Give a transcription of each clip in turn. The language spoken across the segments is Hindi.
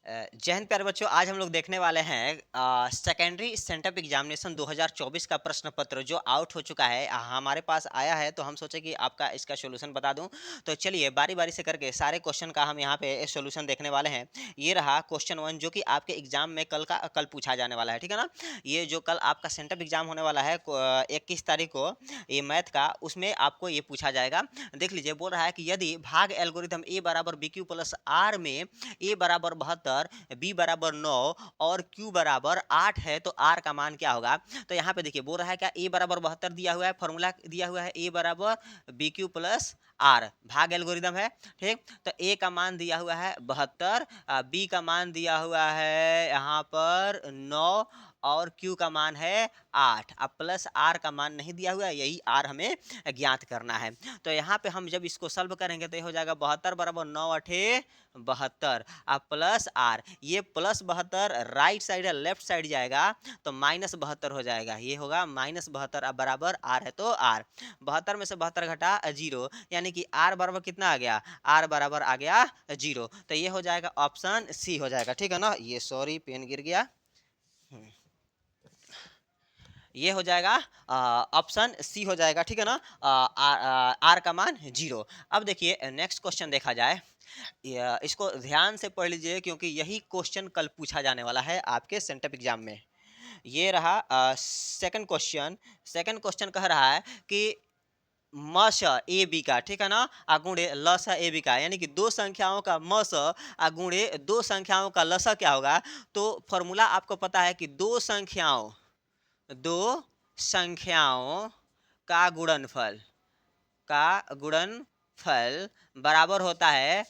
जय हिंद प्यारे बच्चों। आज हम लोग देखने वाले हैं सेकेंडरी सेंटअप एग्जामिनेशन 2024 का प्रश्न पत्र जो आउट हो चुका है, हमारे पास आया है। तो हम सोचे कि आपका इसका सॉल्यूशन बता दूं। तो चलिए बारी बारी से करके सारे क्वेश्चन का हम यहाँ पे सॉल्यूशन देखने वाले हैं। ये रहा क्वेश्चन 1 जो कि आपके एग्जाम में कल पूछा जाने वाला है, ठीक है ना। ये जो कल आपका सेंटअप एग्जाम होने वाला है 21 तारीख को, ये मैथ का, उसमें आपको ये पूछा जाएगा। देख लीजिए, बोल रहा है कि यदि भाग एल्गोरिथम ए बराबर बी क्यू प्लस आर में ए बराबर 72, बी बराबर 9 और क्यू बराबर 8 है तो आर का मान क्या होगा। तो यहाँ पे देखिए बोल रहा है क्या, ए बराबर 72 दिया हुआ है, फॉर्मूला दिया हुआ है ए बराबर बी क्यू प्लस आर, भाग एल्गोरिदम है, ठीक। तो ए का मान दिया हुआ है 72, बी का मान दिया हुआ है यहाँ पर 9 और क्यू का मान है 8। अब प्लस आर का मान नहीं दिया हुआ है, यही आर हमें ज्ञात करना है। तो यहाँ पे हम जब इसको सॉल्व करेंगे तो ये हो जाएगा 72 बराबर 9 अठे 72, अब प्लस आर, ये प्लस 72 राइट साइड है, लेफ्ट साइड जाएगा तो माइनस 72 हो जाएगा, ये होगा माइनस 72। अब बराबर आर है तो आर 72 में से 72 घटा 0, यानी कि आर बराबर कितना आ गया, आर बराबर आ गया 0। तो ये हो जाएगा ऑप्शन सी हो जाएगा, ठीक है ना। ये सॉरी पेन गिर गया, ये हो जाएगा ऑप्शन सी हो जाएगा, ठीक है ना। आर का मान 0। अब देखिए नेक्स्ट क्वेश्चन देखा जाए, इसको ध्यान से पढ़ लीजिए क्योंकि यही क्वेश्चन कल पूछा जाने वाला है आपके सेंटअप एग्जाम में। ये रहा सेकंड क्वेश्चन। सेकंड क्वेश्चन कह रहा है कि मस ए बी का, ठीक है ना, गुणे लस ए बी का, यानी कि दो संख्याओं का मस गुणे दो संख्याओं का लस क्या होगा। तो फॉर्मूला आपको पता है कि दो संख्याओं का गुणनफल बराबर होता है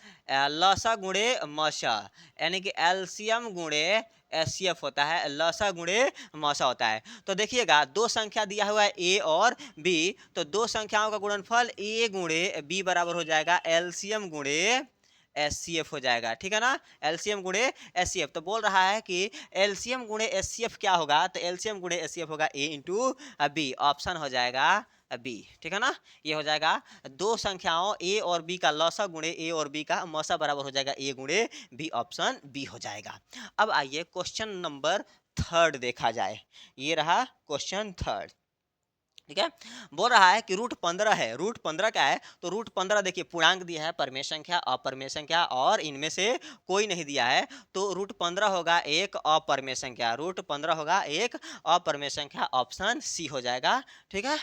लसा गुणे मसा, यानी कि एलसीएम गुणे एचसीएफ होता है, लसा गुणे मसा होता है। तो देखिएगा दो संख्या दिया हुआ है ए और बी, तो दो संख्याओं का गुणनफल ए गुणे बी बराबर हो जाएगा एलसीएम गुणे एचसीएफ हो जाएगा, ठीक है ना, एलसीएम गुणे एचसीएफ। तो बोल रहा है कि एलसीएम गुणे एचसीएफ क्या होगा, तो एलसीएम गुणे एचसीएफ होगा ए इंटू बी, ऑप्शन हो जाएगा बी, ठीक है ना। ये हो जाएगा दो संख्याओं ए और बी का लसा गुणे ए और बी का मसा बराबर हो जाएगा ए गुणे बी, ऑप्शन बी हो जाएगा। अब आइए क्वेश्चन नंबर थर्ड देखा जाए। ये रहा क्वेश्चन थर्ड, ठीक है। बोल रहा है कि रूट 15 है, रूट 15 क्या है, तो रूट 15 देखिए पूर्णांक दिया है, परमेय संख्या अपरमेय संख्या और इनमें से कोई नहीं दिया है, तो रूट 15 होगा एक अपरमेय संख्या, रूट 15 होगा एक अपरमेय संख्या, ऑप्शन सी हो जाएगा, ठीक है।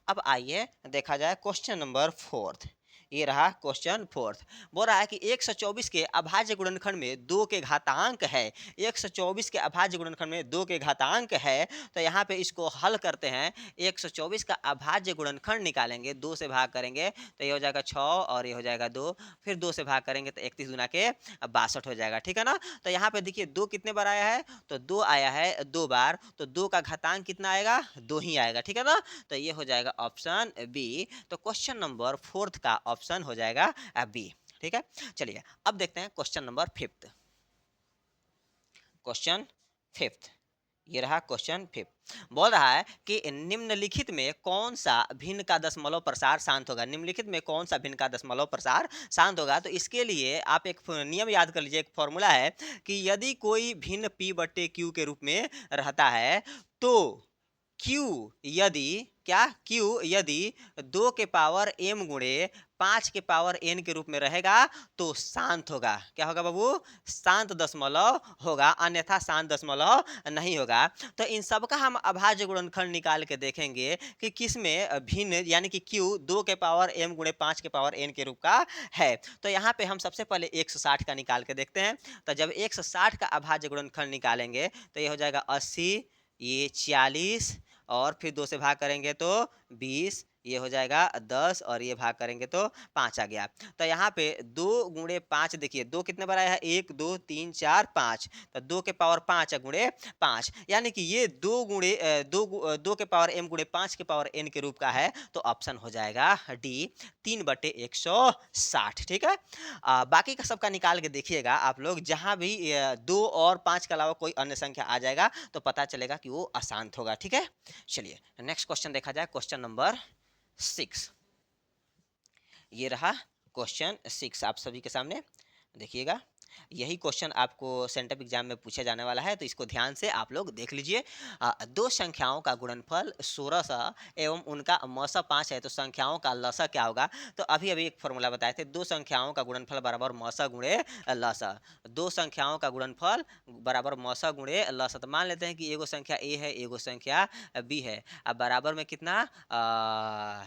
अब आइए देखा जाए क्वेश्चन नंबर फोर्थ। ये रहा क्वेश्चन फोर्थ। बोल रहा है कि 124 के अभाज्य गुणनखंड में 2 के घातांक है, 124 के अभाज्य गुणनखंड में 2 के घातांक है। तो यहाँ पे इसको हल करते हैं, 124 का अभाज्य गुणनखंड निकालेंगे, 2 से भाग करेंगे तो ये हो जाएगा 6 और ये हो जाएगा 2, फिर 2 से भाग करेंगे तो 31 दूना के 62 हो जाएगा, ठीक है ना। तो यहाँ पे देखिए 2 कितने बार आया है, तो 2 आया है 2 बार, तो 2 का घातांक कितना आएगा, 2 ही आएगा, ठीक है ना। तो ये हो जाएगा ऑप्शन बी। तो क्वेश्चन नंबर फोर्थ का ऑप्शन हो जाएगा बी, ठीक है। चलिए अब देखते हैं question number fifth. Question fifth, ये रहा क्वेश्चन फिफ्थ। बोल रहा है कि निम्नलिखित में कौन सा भिन्न का दशमलव प्रसार शांत होगा, निम्नलिखित में कौन सा भिन्न का दशमलव प्रसार शांत होगा। तो इसके लिए आप एक नियम याद कर लीजिए, एक फॉर्मूला है कि यदि कोई भिन्न p बट्टे q के रूप में रहता है तो Q यदि क्या, Q यदि 2 के पावर m गुणे 5 के पावर n के रूप में रहेगा तो शांत होगा। क्या होगा बाबू, शांत दशमलव होगा, अन्यथा शांत दशमलव नहीं होगा। तो इन सब का हम अभाज्य गुणनखंड निकाल के देखेंगे कि किस में भिन्न, यानी कि Q 2 के पावर m गुणे 5 के पावर n के रूप का है। तो यहाँ पे हम सबसे पहले 160 का निकाल के देखते हैं। तो जब 160 का अभाज्य गुणनखंड निकालेंगे तो ये हो जाएगा 80, ये 40 और फिर 2 से भाग करेंगे तो 20, ये हो जाएगा 10 और ये भाग करेंगे तो 5 आ गया। तो यहाँ पे 2 गुणे 5, देखिए 2 कितने बार आया है, 1 2 3 4 5, तो 2 के पावर 5 गुणे 5, यानी कि ये 2 के पावर m गुणे 5 के पावर n के रूप का है। तो ऑप्शन हो जाएगा डी 3/160, ठीक है। बाकी का सबका निकाल के देखिएगा आप लोग, जहाँ भी 2 और 5 के अलावा कोई अन्य संख्या आ जाएगा तो पता चलेगा कि वो अशांत होगा, ठीक है। चलिए नेक्स्ट क्वेश्चन देखा जाए, क्वेश्चन नंबर 6। ये रहा क्वेश्चन 6 आप सभी के सामने, देखिएगा। यही क्वेश्चन आपको सेंटअप एग्जाम में पूछा जाने वाला है, तो इसको ध्यान से आप लोग देख लीजिए। दो संख्याओं का गुणनफल 1600 एवं उनका मौसा 5 है, तो संख्याओं का लसा क्या होगा? तो अभी अभी एक फॉर्मूला बताए थे, दो संख्याओं का गुणनफल बराबर मौसा गुणे लसा। दो संख्याओं का गुणनफल बराबर मौसा गुणे लसा। तो मान लेते हैं कि एगो संख्या ए है, एगो संख्या बी है। अब बराबर में कितना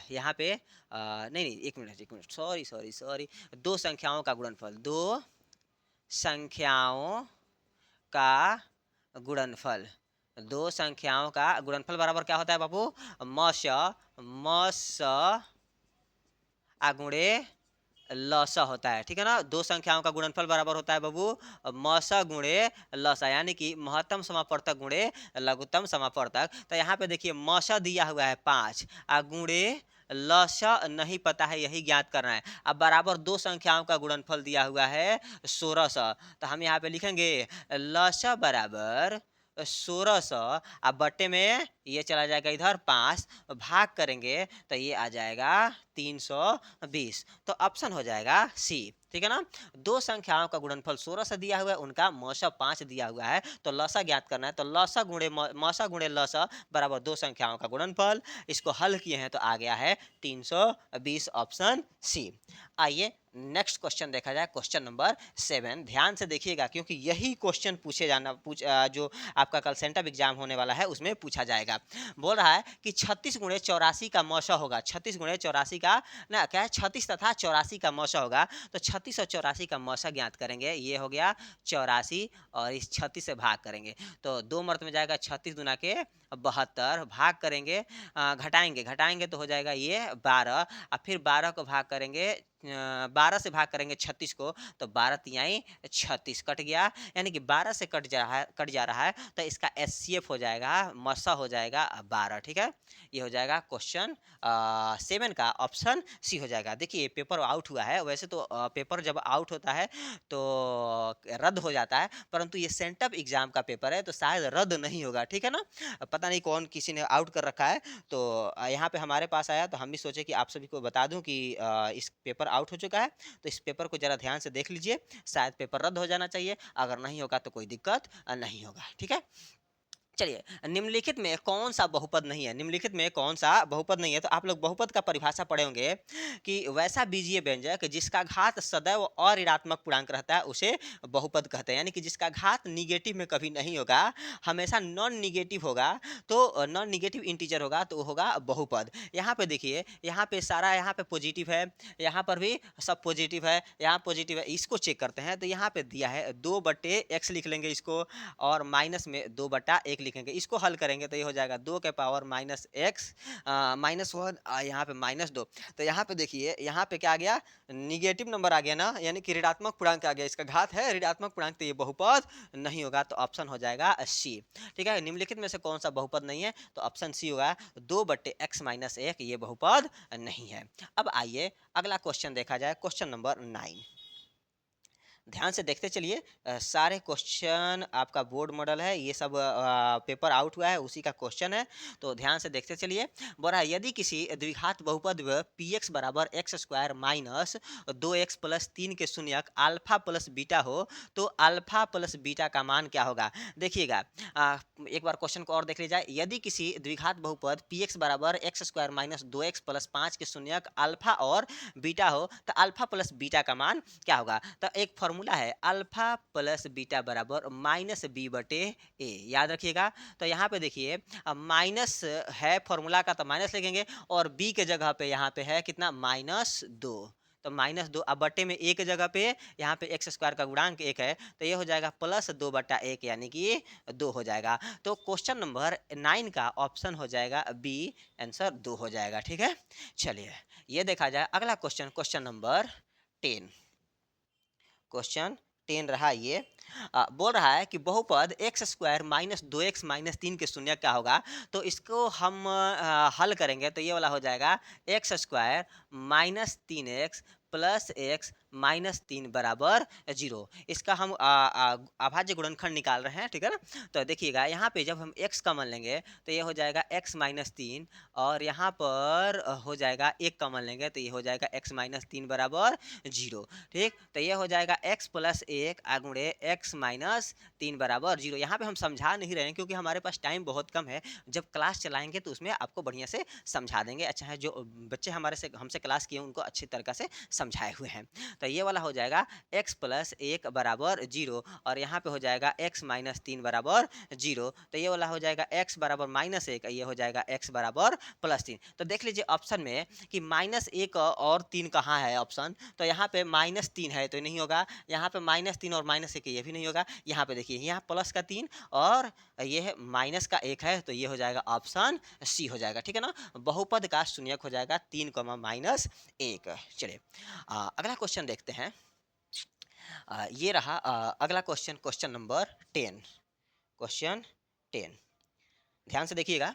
यहाँ पे नहीं नहीं, एक मिनट, सॉरी सॉरी सॉरी, दो संख्याओं का गुणनफल, दो संख्याओं का गुणनफल, दो संख्याओं का गुणनफल बराबर क्या होता है बाबू? मस गुणे लसा होता है, ठीक है ना। दो संख्याओं का गुणनफल बराबर होता है बाबू मस गुणे लसा, यानी कि महत्तम समापवर्तक गुणे लघुत्तम समापवर्तक। तो यहाँ पे देखिए मसा दिया हुआ है 5 गुणे लसा नहीं पता है, यही ज्ञात करना है। अब बराबर दो संख्याओं का गुणनफल दिया हुआ है 1600, तो हम यहाँ पे लिखेंगे लसा बराबर 1600, अब बट्टे में ये चला जाएगा इधर 5, भाग करेंगे तो ये आ जाएगा 320, तो ऑप्शन हो जाएगा सी, ठीक है ना। दो संख्याओं का गुणनफल 1600 दिया हुआ है, उनका मौसा 5 दिया हुआ है, तो लसा ज्ञात करना है। तो लसा गुणे मौसा गुणे लसा बराबर दो संख्याओं का गुणनफल। इसको हल किए हैं तो आ गया है 320, ऑप्शन सी। आइए नेक्स्ट क्वेश्चन देखा जाए, क्वेश्चन नंबर 7। ध्यान से देखिएगा क्योंकि यही क्वेश्चन जो आपका कल सेंटअप एग्जाम होने वाला है उसमें पूछा जाएगा। बोल रहा है कि 36 गुणे 84 का मौसा होगा। 36 गुणे 84 का ना क्या है, 36 तथा 84 का मौसा होगा। तो 36 और 84 का मौसा ज्ञात करेंगे। ये हो गया 84 और इस 36 से भाग करेंगे तो दो मर्त में जाएगा 36 दुना के 72, भाग करेंगे घटाएंगे तो हो जाएगा ये 12, और फिर 12 को भाग करेंगे 12 से भाग करेंगे 36 को, तो 12 तिहाई 36 कट गया, यानी कि 12 से कट जा रहा है, तो इसका एचसीएफ हो जाएगा, मसा हो जाएगा 12, ठीक है। ये हो जाएगा क्वेश्चन 7 का ऑप्शन सी हो जाएगा। देखिए पेपर आउट हुआ है, वैसे तो पेपर जब आउट होता है तो रद्द हो जाता है, परंतु ये सेंटअप एग्जाम का पेपर है तो शायद रद्द नहीं होगा, ठीक है ना। पता नहीं कौन किसी ने आउट कर रखा है, तो यहाँ पे हमारे पास आया तो हम भी सोचे कि आप सभी को बता दूं कि इस पेपर आउट हो चुका है, तो इस पेपर को जरा ध्यान से देख लीजिए, शायद पेपर रद्द हो जाना चाहिए, अगर नहीं होगा तो कोई दिक्कत नहीं होगा, ठीक है। चलिए, निम्नलिखित में कौन सा बहुपद नहीं है? निम्नलिखित में कौन सा बहुपद नहीं है? तो आप लोग बहुपद का परिभाषा पढ़े होंगे कि वैसा बीजीय व्यंजक जिसका घात सदैव अऋणात्मक पूर्णांक रहता है उसे बहुपद कहते हैं, यानी कि जिसका घात निगेटिव में कभी नहीं होगा, हमेशा नॉन निगेटिव होगा, तो नॉन निगेटिव इंटीजर होगा तो वो होगा बहुपद। यहाँ पे देखिए, यहाँ पे सारा यहाँ पे पॉजिटिव है, यहाँ पर भी सब पॉजिटिव है, यहाँ पॉजिटिव है, इसको चेक करते हैं। तो यहाँ पे दिया है 2/x लिख लेंगे इसको, और माइनस में 2/1 लिखेंगे, इसको हल करेंगे तो ये हो जाएगा 2 के पावर -x -1, यहाँ पे -2। तो यहाँ पे देखिए, यहाँ पे क्या आ गया, निगेटिव नंबर आ गया ना, यानी कि ऋणात्मक पूर्णांक आ गया, इसका घात है ऋणात्मक पूर्णांक, तो ये बहुपद नहीं होगा, तो ऑप्शन हो जाएगा सी, ठीक है। निम्नलिखित में से कौन सा बहुपद नहीं है? तो ऑप्शन सी होगा 2/x - 1, ये बहुपद नहीं है। अब आइए अगला क्वेश्चन देखा जाए, क्वेश्चन नंबर 9। ध्यान से देखते चलिए, सारे क्वेश्चन आपका बोर्ड मॉडल है, ये सब पेपर आउट हुआ है उसी का क्वेश्चन है, तो ध्यान से देखते चलिए। बोल रहा है यदि किसी द्विघात बहुपद px बराबर x² माइनस 2x प्लस 3 के शून्यक अल्फा प्लस बीटा हो, तो अल्फा प्लस बीटा का मान क्या होगा? देखिएगा, एक बार क्वेश्चन को और देख लीजिए। यदि किसी द्विघात बहुपद px बराबर x² माइनस 2x प्लस 5 के शून्यक अल्फा और बीटा हो, तो अल्फा प्लस बीटा का मान क्या होगा? तो एक फॉर्मूला है अल्फा प्लस बीटा बराबर -b/a, याद रखिएगा। तो यहाँ पे देखिए माइनस है फॉर्मूला का, तो माइनस लिखेंगे, और b के जगह पे यहाँ पे है कितना, -2, तो -2, अब बट्टे में a के जगह पे यहाँ पे x² का गुणांक 1 है, तो ये हो जाएगा +2/1, यानी कि 2 हो जाएगा। तो क्वेश्चन नंबर 9 का ऑप्शन हो जाएगा बी, आंसर 2 हो जाएगा, ठीक है। चलिए ये देखा जाए अगला क्वेश्चन, क्वेश्चन नंबर 10। क्वेश्चन 10 रहा ये, बोल रहा है कि बहुपद x² माइनस 2x माइनस 3 के शून्य क्या होगा? तो इसको हम हल करेंगे तो ये वाला हो जाएगा x² minus 3x plus x -3 बराबर 0। इसका हम अभाज्य गुणनखंड निकाल रहे हैं, ठीक है ना। तो देखिएगा यहाँ पे जब हम x कॉमन लेंगे तो ये हो जाएगा x -3, और यहाँ पर हो जाएगा 1 कॉमन लेंगे तो ये हो जाएगा x -3 बराबर 0। ठीक, तो ये हो जाएगा x + 1 गुणे x -3 बराबर 0। यहाँ पे हम समझा नहीं रहे हैं क्योंकि हमारे पास टाइम बहुत कम है। जब क्लास चलाएंगे तो उसमें आपको बढ़िया से समझा देंगे। अच्छा है जो बच्चे हमारे से हमसे क्लास किए उनको अच्छी तरीक़ा से समझाए हुए हैं। तो ये वाला हो जाएगा x + 1 बराबर 0, और यहाँ पे हो जाएगा x -3 बराबर 0। तो ये वाला हो जाएगा x बराबर -1, ये हो जाएगा x बराबर +3। तो देख लीजिए ऑप्शन में कि -1 और 3 कहाँ है ऑप्शन, तो यहाँ पे -3 है तो नहीं होगा, यहाँ पे -3 और -1 ये भी नहीं होगा। यहाँ पे देखिए यहाँ प्लस का 3 और ये है माइनस का 1 है, तो ये हो जाएगा ऑप्शन सी हो जाएगा, ठीक है ना। बहुपद का शून्यक हो जाएगा 3, -1। चलिए अगला क्वेश्चन देखते हैं। ये रहा अगला क्वेश्चन, क्वेश्चन नंबर 10। क्वेश्चन 10 ध्यान से देखिएगा।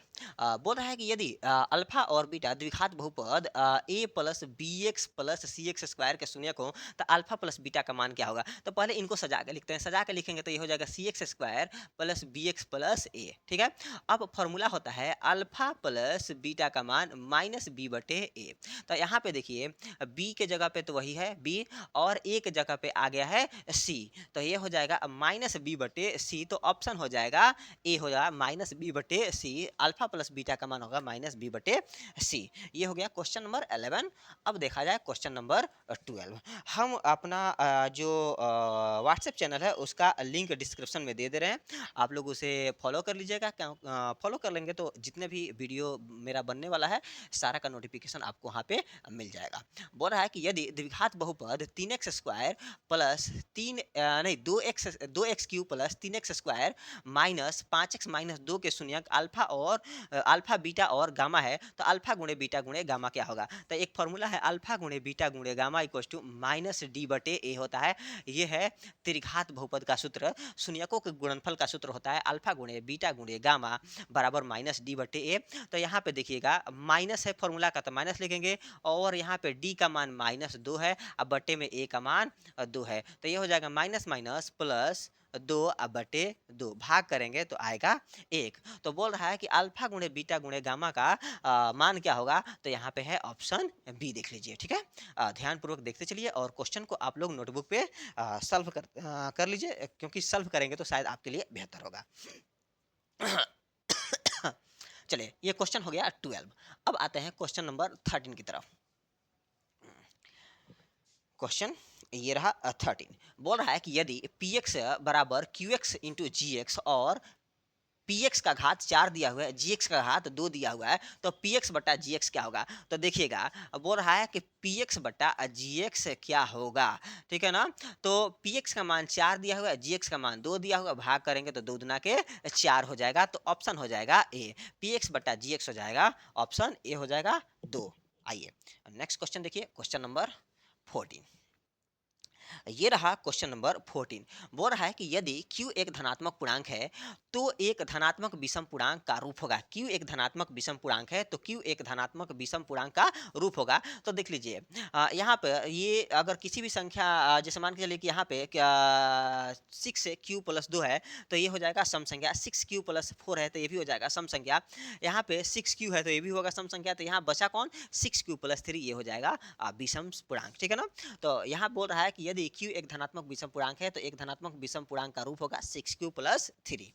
बोल रहा है कि यदि अल्फा और बीटा द्विघात बहुपद a + bx + cx स्क्वायर के शून्यक हो तो अल्फा प्लस बीटा का मान क्या होगा। तो पहले इनको सजा के लिखते हैं, सजा के लिखेंगे तो ये हो जाएगा cx स्क्वायर + bx + a, ठीक है। अब फॉर्मूला होता है अल्फा प्लस बीटा का मान -b/a। तो यहाँ पे देखिए b के जगह पे तो वही है b, और a के जगह पे आ गया है c, तो ये हो जाएगा -b/c। तो ऑप्शन हो जाएगा ए हो जाएगा -b/c। अल्फा प्लस बीटा का मान होगा -b/c। ये हो गया क्वेश्चन नंबर 11। अब देखा जाए क्वेश्चन नंबर 12। हम अपना जो व्हाट्सएप चैनल है उसका लिंक डिस्क्रिप्शन में दे दे रहे हैं, आप लोग उसे फॉलो कर लीजिएगा। फॉलो कर लेंगे तो जितने भी वीडियो मेरा बनने वाला है सारा का नोटिफिकेशन आपको वहाँ पे मिल जाएगा। बोल रहा है कि यदि द्विघात बहुपद 3x square plus 2x³ plus 3x square minus 5x - 2 के शून्यक अल्फा और अल्फा बीटा और गामा है तो अल्फा गुणे बीटा गुणे गामा क्या होगा। तो एक फॉर्मूला है अल्फा गुणे बीटा गुणे गामा इक्वल टू -d/a होता है। ये है त्रिघात बहुपद का सूत्र। शून्यकों के गुणनफल का सूत्र होता है अल्फा गुणे बीटा गुणे गामा बराबर -d/a। तो यहाँ पे देखिएगा माइनस है फॉर्मूला का तो माइनस लिखेंगे, और यहाँ पे d का मान -2 है, अब बटे में a का मान 2 है, तो ये हो जाएगा माइनस माइनस प्लस 2/2 भाग करेंगे तो आएगा 1। तो बोल रहा है कि अल्फा गुणे बीटा गुणे गामा का मान क्या होगा, तो यहाँ पे है ऑप्शन बी, देख लीजिए, ठीक है। ध्यान पूर्वक देखते चलिए और क्वेश्चन को आप लोग नोटबुक पे सॉल्व कर लीजिए, क्योंकि सॉल्व करेंगे तो शायद आपके लिए बेहतर होगा। चलिए ये क्वेश्चन हो गया 12। अब आते हैं क्वेश्चन नंबर 13 की तरफ। क्वेश्चन ये रहा 13। बोल रहा है कि यदि px बराबर qx इंटू gx और px का घात 4 दिया हुआ है, gx का घात 2 दिया हुआ है, तो px बटा gx क्या होगा। तो देखिएगा बोल रहा है कि px बटा gx क्या होगा, ठीक है ना। तो px का मान 4 दिया हुआ है, gx का मान 2 दिया हुआ, भाग करेंगे तो 2 दूना के 4 हो जाएगा, तो ऑप्शन हो जाएगा ए, px बटा gx हो जाएगा, ऑप्शन ए हो जाएगा 2। आइए नेक्स्ट क्वेश्चन देखिए, क्वेश्चन नंबर 14। ये रहा क्वेश्चन नंबर 14। बोल रहा है कि यदि q एक धनात्मक पूर्णांक है तो एक धनात्मक विषम पूर्णांक का रूप होगा। q एक धनात्मक विषम पूर्णांक है तो q एक धनात्मक विषम पूर्णांक का रूप होगा। तो देख लीजिए यहाँ पे ये अगर किसी भी संख्या जैसे मान के चलिए कि यहाँ पे 6q+2 है तो ये हो जाएगा सम संख्या, 6q+4 है तो ये भी हो जाएगा सम संख्या, यहाँ पे 6q है तो ये भी होगा सम संख्या, तो यहाँ बचा कौन 6q+3, ये हो जाएगा विषम पूर्णांक, ठीक है ना। तो यहाँ बोल रहा है कि यदि q एक धनात्मक विषम पूर्णांक है तो एक धनात्मक विषम पूर्णांक का रूप होगा 6q+3।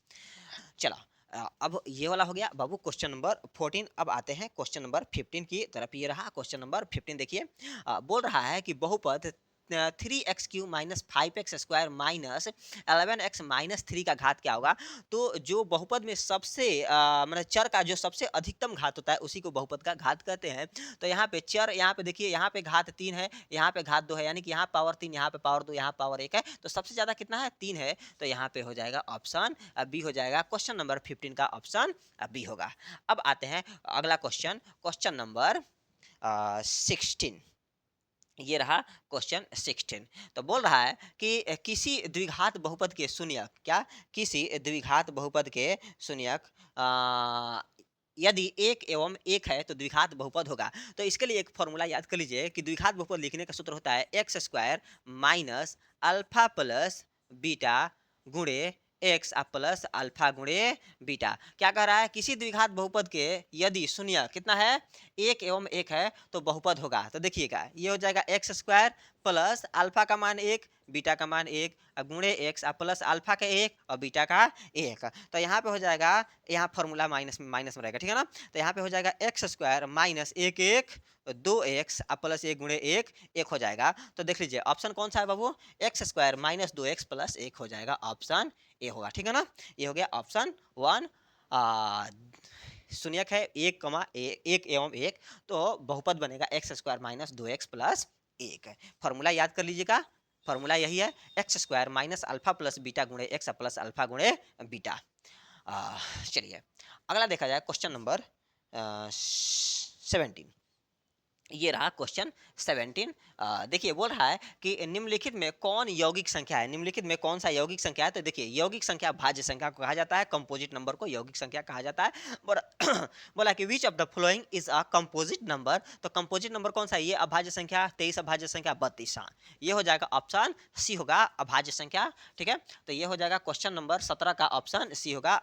चलो अब ये वाला हो गया बाबू क्वेश्चन नंबर 14। अब आते हैं क्वेश्चन नंबर 15 की तरफ। ये रहा क्वेश्चन नंबर 15। देखिए बोल रहा है कि बहुपद 3x³ - 5x square minus 11x - 3 का घात क्या होगा। तो जो बहुपद में सबसे मतलब चर का जो सबसे अधिकतम घात होता है उसी को बहुपद का घात कहते हैं। तो यहाँ पे चर, यहाँ पे देखिए यहाँ पे घात 3 है, यहाँ पे घात 2 है, यानी कि यहाँ पावर 3, यहाँ पे पावर 2, यहाँ पावर 1 है, तो सबसे ज्यादा कितना है 3 है, तो यहाँ पे हो जाएगा ऑप्शन बी हो जाएगा। क्वेश्चन नंबर 15 का ऑप्शन बी होगा। अब आते हैं अगला क्वेश्चन, क्वेश्चन नंबर 16। ये रहा क्वेश्चन 16। तो बोल रहा है कि किसी द्विघात बहुपद के शून्यक, क्या किसी द्विघात बहुपद के शून्यक यदि एक एवं एक है तो द्विघात बहुपद होगा। तो इसके लिए एक फॉर्मूला याद कर लीजिए कि द्विघात बहुपद लिखने का सूत्र होता है x square minus alpha plus beta गुणे एक्स प्लस अल्फा गुणे बीटा। क्या कह रहा है, किसी द्विघात बहुपद के यदि शून्य कितना है, एक एवं एक है तो बहुपद होगा। तो देखिएगा ये हो जाएगा एक्स स्क्वायर प्लस अल्फा का मान एक, बीटा का मान एक, गुणे एक्स प्लस अल्फा का एक और बीटा का एक। तो यहाँ पे हो जाएगा, यहाँ फॉर्मूला माइनस माइनस में रहेगा, ठीक है ना। तो यहाँ पे हो जाएगा एक्स स्क्वायर माइनस एक एक दो एक्स प्लस एक गुणे एक एक हो जाएगा। तो देख लीजिए ऑप्शन कौन सा है बाबू, एक्स स्क्वायर माइनस दो एक्स प्लस एक हो जाएगा, ऑप्शन ए होगा, ठीक है ना। ये हो गया ऑप्शन वन। शून्यक है एक कमा एक एवं एक, तो बहुपद बनेगा एक्स स्क्वायर माइनस दो एक्स प्लस एक। फॉर्मूला याद कर लीजिएगा, फॉर्मूला यही है x square minus alpha plus beta गुणे एक्स प्लस अल्फा गुणे बीटा। चलिए अगला देखा जाए क्वेश्चन नंबर 17। ये रहा क्वेश्चन 17। देखिए बोल रहा है कि निम्नलिखित में कौन यौगिक संख्या है, निम्नलिखित में कौन सा यौगिक संख्या है। तो देखिए यौगिक संख्या भाज्य संख्या को कहा जाता है, कंपोजिट नंबर को यौगिक संख्या कहा जाता है। बोला कि which of the following is a composite number. तो कंपोजिट नंबर कौन सा है, ये अभाज्य संख्या 23, अभाज्य संख्या 32। ये हो जाएगा ऑप्शन सी होगा अभाज्य संख्या, ठीक है। तो ये हो जाएगा क्वेश्चन नंबर 17 का ऑप्शन सी होगा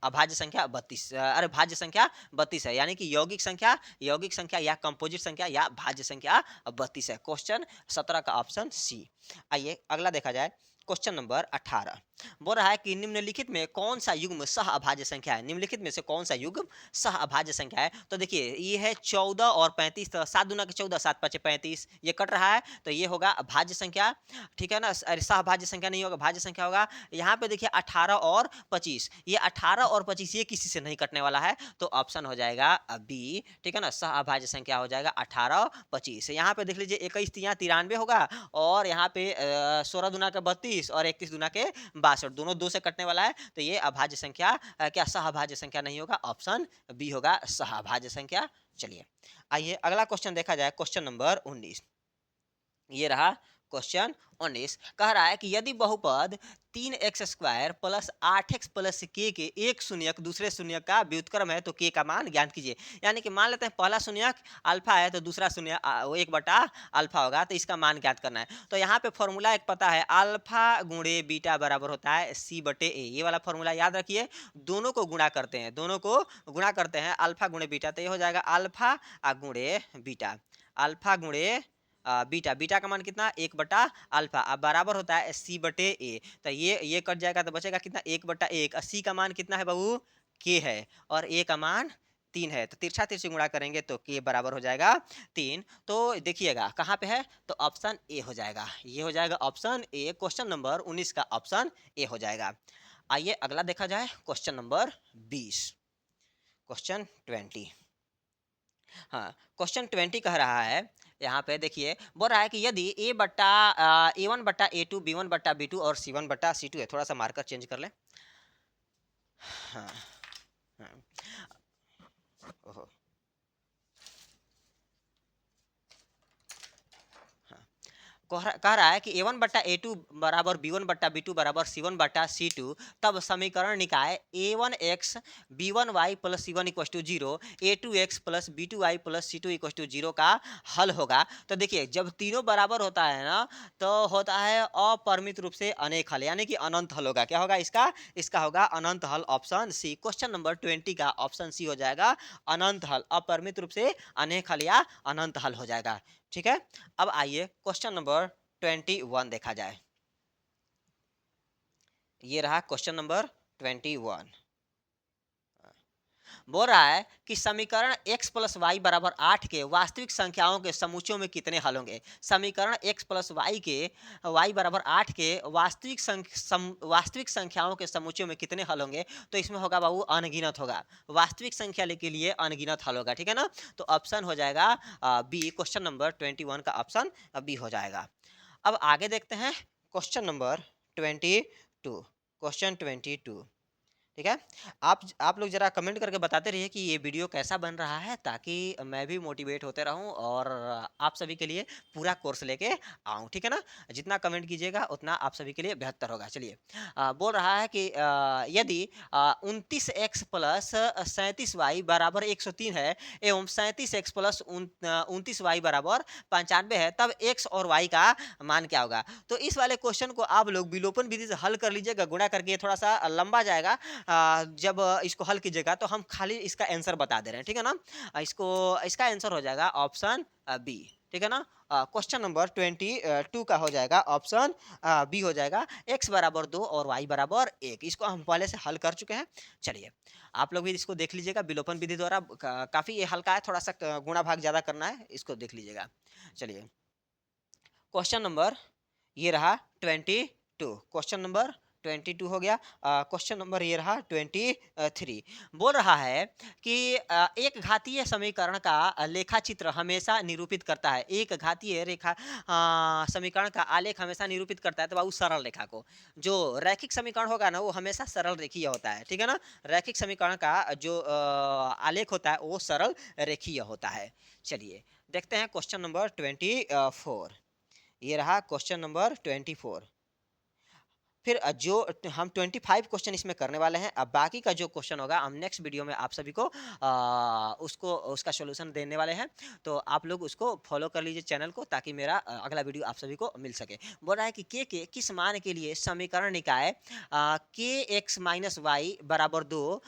अभाज्य संख्या 32, अरे भाज्य संख्या 32 है, यानी कि यौगिक संख्या या कंपोजिट संख्या या भाज्य संख्या 32 है। क्वेश्चन 17 का ऑप्शन सी। आइए अगला देखा जाए क्वेश्चन नंबर 18। बोल रहा है कि निम्नलिखित में कौन सा युग्म सह अभाज्य संख्या है, निम्नलिखित में से कौन सा युग्म सह अभाज्य संख्या है। तो देखिए ये है 14 और 35, तो 7 दूना के 14, 7 5 35, ये कट रहा है तो ये होगा भाज्य संख्या, ठीक है ना। अरे सह भाज्य संख्या नहीं होगा, भाज्य संख्या होगा। यहाँ पे देखिए 18 और 25, ये 18 और 25 ये किसी से नहीं कटने वाला है, तो ऑप्शन हो जाएगा बी, ठीक है ना। सह अभाज्य संख्या हो जाएगा 18 25। यहाँ पे देख लीजिए 21 तिया 93 होगा, और यहाँ पे 16 दूना का 32 और 31 दूना के 62, दोनों दो से कटने वाला है, तो ये अभाज्य संख्या क्या सह अभाज्य संख्या नहीं होगा, ऑप्शन बी होगा सह अभाज्य संख्या। चलिए आइए अगला क्वेश्चन देखा जाए क्वेश्चन नंबर 19। ये रहा क्वेश्चन 19। कह रहा है कि यदि बहुपद 3x square plus 8x plus के एक शून्यक दूसरे शून्यक का व्युत्क्रम है तो के का मान ज्ञात कीजिए। यानी कि मान लेते हैं पहला शून्यक अल्फा है तो दूसरा शून्य वो 1/अल्फा होगा, तो इसका मान ज्ञात करना है। तो यहाँ पे फॉर्मूला एक पता है, अल्फा गुणे बीटा बराबर होता है c/a। ये वाला फॉर्मूला याद रखिए, दोनों को गुणा करते हैं, दोनों को गुणा करते हैं अल्फा गुणे बीटा, तो ये हो जाएगा अल्फा गुणे बीटा, अल्फा गुणे बीटा, बीटा का मान कितना 1/अल्फा, अब बराबर होता है c/a। तो ये कट जाएगा तो बचेगा कितना 1/1। c का मान कितना है बाबू, k है, और a का मान 3 है, तो तिरछा तिरछी गुणा करेंगे तो k बराबर हो जाएगा 3। तो देखिएगा कहाँ पे है, तो ऑप्शन ए हो जाएगा, ये हो जाएगा ऑप्शन ए, क्वेश्चन नंबर 19 का ऑप्शन ए हो जाएगा। आइए अगला देखा जाए क्वेश्चन नंबर 20, क्वेश्चन 20। हाँ क्वेश्चन 20 कह रहा है, यहाँ पे देखिए बोल रहा है कि यदि A1/A2 B1/B2 और C1/C2 है, थोड़ा सा मार्कर चेंज कर ले। हाँ हाँ ओहो कह रहा है कि A1/A2 बराबर B1/B2 बराबर C1/C2, तब समीकरण निकाय A1x B1y plus C1 equal to 0, A2x plus B2y plus C2 equal to 0 का हल होगा। तो देखिए जब तीनों बराबर होता है ना, तो होता है अपरिमित रूप से अनेक हल, यानी कि अनंत हल होगा। क्या होगा इसका, इसका होगा अनंत हल, ऑप्शन सी। क्वेश्चन नंबर 20 का ऑप्शन सी हो जाएगा अनंत हल, अपरिमित रूप से अनेक हल या अनंत हल हो जाएगा, ठीक है। अब आइए क्वेश्चन नंबर 21 देखा जाए। ये रहा क्वेश्चन नंबर 21। बोल रहा है कि समीकरण x प्लस वाई बराबर 8 के वास्तविक संख्याओं के समूचों में कितने हल होंगे। समीकरण x प्लस वाई के y बराबर 8 के वास्तविक संख्याओं के समूचों में कितने हल होंगे। तो इसमें होगा बाबू अनगिनत होगा, वास्तविक संख्या के लिए अनगिनत हल होगा, ठीक है ना। तो ऑप्शन हो जाएगा बी, क्वेश्चन नंबर 21 का ऑप्शन बी हो जाएगा। अब आगे देखते हैं क्वेश्चन नंबर 22, क्वेश्चन 22। ठीक है? आप लोग ज़रा कमेंट करके बताते रहिए कि ये वीडियो कैसा बन रहा है, ताकि मैं भी मोटिवेट होते रहूँ और आप सभी के लिए पूरा कोर्स लेके आऊँ, ठीक है ना? जितना कमेंट कीजिएगा उतना आप सभी के लिए बेहतर होगा। चलिए बोल रहा है कि यदि 29x प्लस 37y बराबर 103 है एवं 37x प्लस 29y बराबर 95 है, तब x और y का मान क्या होगा? तो इस वाले क्वेश्चन को आप लोग विलोपन विधि से हल कर लीजिएगा, गुणा करके, ये थोड़ा-सा लंबा जाएगा। जब इसको हल कीजिएगा तो हम खाली इसका आंसर बता दे रहे हैं, ठीक है ना? इसका आंसर हो जाएगा ऑप्शन बी, ठीक है ना? क्वेश्चन नंबर 22 का हो जाएगा ऑप्शन बी हो जाएगा, x बराबर 2 और y बराबर 1। इसको हम पहले से हल कर चुके हैं। चलिए, आप लोग भी इसको देख लीजिएगा विलोपन विधि द्वारा, काफ़ी ये हल्का है, थोड़ा-सा गुणा भाग ज़्यादा करना है, इसको देख लीजिएगा। चलिए, क्वेश्चन नंबर ये रहा 22, क्वेश्चन नंबर 22 हो गया। क्वेश्चन नंबर ये रहा 23। बोल रहा है कि एक घातीय समीकरण का लेखा चित्र हमेशा निरूपित करता है। एक घातीय रेखा समीकरण का आलेख हमेशा निरूपित करता है, तो बाबू सरल रेखा को। जो रैखिक समीकरण होगा ना, वो हमेशा सरल रेखीय होता है, ठीक है ना? रैखिक समीकरण का जो आलेख होता है वो सरल रेखीय होता है। चलिए देखते हैं क्वेश्चन नंबर 24। ये रहा क्वेश्चन नंबर 24। फिर जो हम 25 क्वेश्चन इसमें करने वाले हैं। अब बाकी का जो क्वेश्चन होगा हम नेक्स्ट वीडियो में आप सभी को उसको उसका सॉल्यूशन देने वाले हैं। तो आप लोग उसको फॉलो कर लीजिए चैनल को, ताकि मेरा अगला वीडियो आप सभी को मिल सके। बोल रहा है कि के किस मान के लिए समीकरण निकाय के एक्स माइनस वाई बराबर 2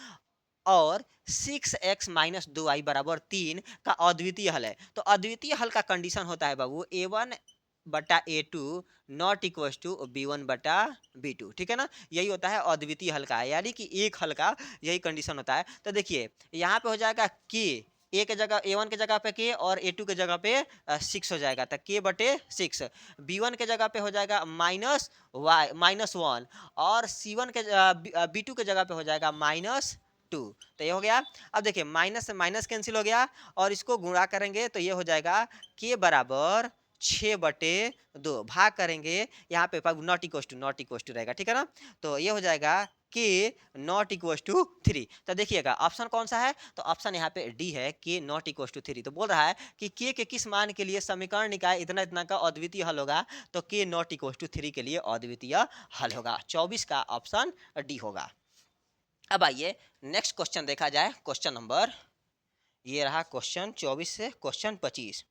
और 6x माइनस 2y बराबर 3 का अद्वितीय हल है। तो अद्वितीय हल का कंडीशन होता है बाबू a1/a2 not equal to b1/b2, ठीक है ना? यही होता है अद्वितीय हल का, यानी कि एक हल का यही कंडीशन होता है। तो देखिए यहाँ पे हो जाएगा के, ए के जगह A1 के जगह पे के और A2 के जगह पे 6 हो जाएगा, तो k/6। B1 के जगह पे हो जाएगा -1 और C1 के B2 के जगह पे हो जाएगा -2। तो ये हो गया। अब देखिए माइनस से माइनस कैंसिल हो गया और इसको गुणा करेंगे तो ये हो जाएगा k बराबर 6/2, भाग करेंगे यहाँ पे नॉट इक्वल टू रहेगा, ठीक है ना? तो ये हो जाएगा k नॉट इक्वल टू 3। तो देखिएगा ऑप्शन कौन सा है, तो ऑप्शन यहाँ पे डी है, k नॉट इक्वल टू 3। तो बोल रहा है कि k के किस मान के लिए समीकरण निकाय इतना इतना का अद्वितीय हल होगा, तो k नॉट इक्वल टू 3 के लिए अद्वितीय हल होगा। 24 का ऑप्शन डी होगा। अब आइए नेक्स्ट क्वेश्चन देखा जाए। क्वेश्चन नंबर ये रहा क्वेश्चन 24 से क्वेश्चन 25।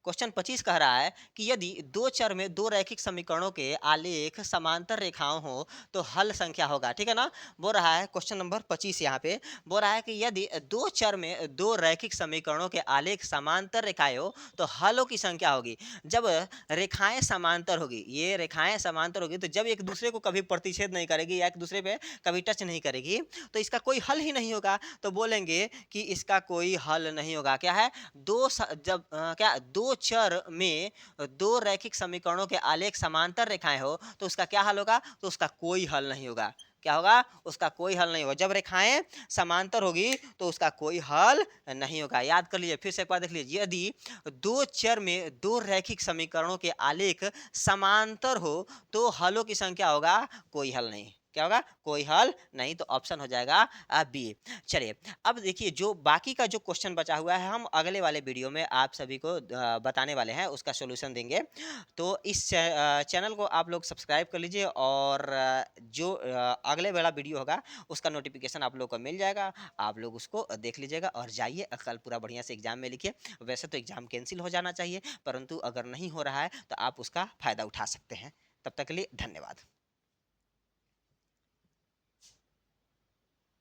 क्वेश्चन 25 कह रहा है कि यदि दो चर में दो रैखिक समीकरणों के आलेख समांतर रेखाओं हो तो हल संख्या होगा, ठीक है ना? बोल रहा है क्वेश्चन नंबर 25 यहाँ पे बोल रहा है कि यदि दो चर में दो रैखिक समीकरणों के आलेख समांतर रेखाएं हो तो हलों की संख्या होगी। जब रेखाएं समांतर होगी, ये रेखाएं समांतर होगी, तो जब एक दूसरे को कभी प्रतिच्छेद नहीं करेगी या एक दूसरे पे कभी टच नहीं करेगी, तो इसका कोई हल ही नहीं होगा। तो बोलेंगे कि इसका कोई हल नहीं होगा। क्या है? जब क्या दो चर में दो रैखिक समीकरणों के आलेख समांतर रेखाएं हो तो उसका क्या हल होगा, तो उसका कोई हल नहीं होगा। क्या होगा? उसका कोई हल नहीं होगा। जब रेखाएं समांतर होगी तो उसका कोई हल नहीं होगा। याद कर लीजिए, फिर से एक बार देख लीजिए। यदि दो चर में दो रैखिक समीकरणों के आलेख समांतर हो तो हलों की संख्या होगा कोई हल नहीं। क्या होगा? कोई हल नहीं। तो ऑप्शन हो जाएगा बी। चलिए अब देखिए जो बाकी का जो क्वेश्चन बचा हुआ है हम अगले वाले वीडियो में आप सभी को बताने वाले हैं, उसका सॉल्यूशन देंगे। तो इस चैनल को आप लोग सब्सक्राइब कर लीजिए और जो अगले वाला वीडियो होगा उसका नोटिफिकेशन आप लोग को मिल जाएगा। आप लोग उसको देख लीजिएगा और जाइए कल पूरा बढ़िया से एग्जाम में लिखिए। वैसे तो एग्जाम कैंसिल हो जाना चाहिए, परंतु अगर नहीं हो रहा है तो आप उसका फ़ायदा उठा सकते हैं। तब तक के लिए धन्यवाद।